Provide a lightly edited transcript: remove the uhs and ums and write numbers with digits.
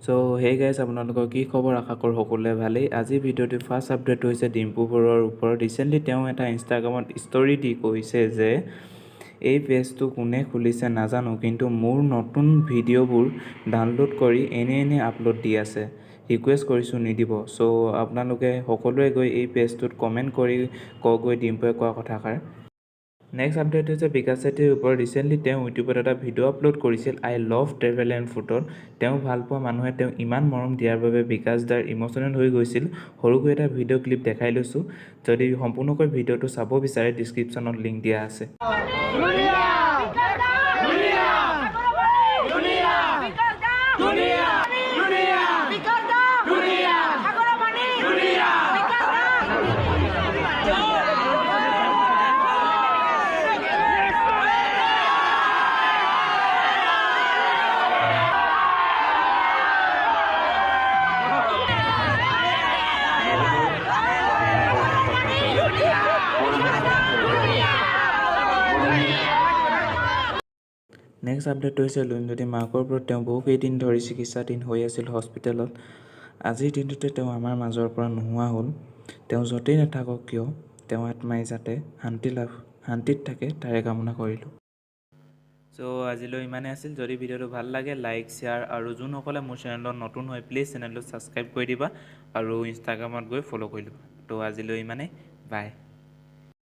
so hey guys আপোনালোকৰ কি খবৰ আশা কৰোঁ সকলোৱে ভালেই আজি ভিডিঅ'টো ফাৰ্ষ্ট আপডেট হৈছে ডিম্পুবোৰৰ ওপৰত ৰিচেণ্টলি তেওঁ এটা ইনষ্টাগ্ৰামত ষ্টৰি দি কৈছে যে এই পেজটো কোনে খুলিছে নাজানো কিন্তু মোৰ নতুন ভিডিঅ'বোৰ ডাউনলোড কৰি এনে আপলোড দি আছে ৰিকুৱেষ্ট কৰিছোঁ নিদিব সো আপোনালোকে সকলোৱে গৈ এই পেজটোত কমেণ্ট কৰি কগৈ ডিম্পুৱে কোৱা কথাষাৰ নেক্সট আপডেট হৈছে বিকাশ চেত্ৰীৰ ওপৰত ৰিচেণ্টলি তেওঁ ইউটিউবত এটা ভিডিঅ' আপলোড কৰিছিল আই লভ ট্ৰেভেল এণ্ড ফুডত তেওঁ ভালপোৱা মানুহে তেওঁক ইমান মৰম দিয়াৰ বাবে বিকাশ দাৰ ইম'চনেল হৈ গৈছিল সৰুকৈ এটা ভিডিঅ' ক্লিপ দেখাই লৈছোঁ যদি সম্পূৰ্ণকৈ ভিডিঅ'টো চাব বিচাৰে ডিছক্ৰিপশ্যনত লিংক দিয়া আছে নেক্সট আপডেটটো হৈছে লুইনজ্যোতি মাকৰ ওপৰত তেওঁ বহুকেইদিন ধৰি চিকিৎসাধীন হৈ আছিল হস্পিটেলত আজিৰ দিনটোতে তেওঁ আমাৰ মাজৰ পৰা নোহোৱা হ'ল তেওঁ য'তেই নাথাকক কিয় তেওঁ আত্মাই যাতে শান্তিত থাকে তাৰে কামনা কৰিলোঁ চ' আজিলৈ ইমানেই আছিল যদি ভিডিঅ'টো ভাল লাগে লাইক শ্বেয়াৰ আৰু যোনসকলে মোৰ চেনেলত নতুন হয় প্লিজ চেনেলটো ছাবস্ক্ৰাইব কৰি দিবা আৰু ইনষ্টাগ্ৰামত গৈ ফ'ল' কৰি দিবা ত' আজিলৈ ইমানেই বাই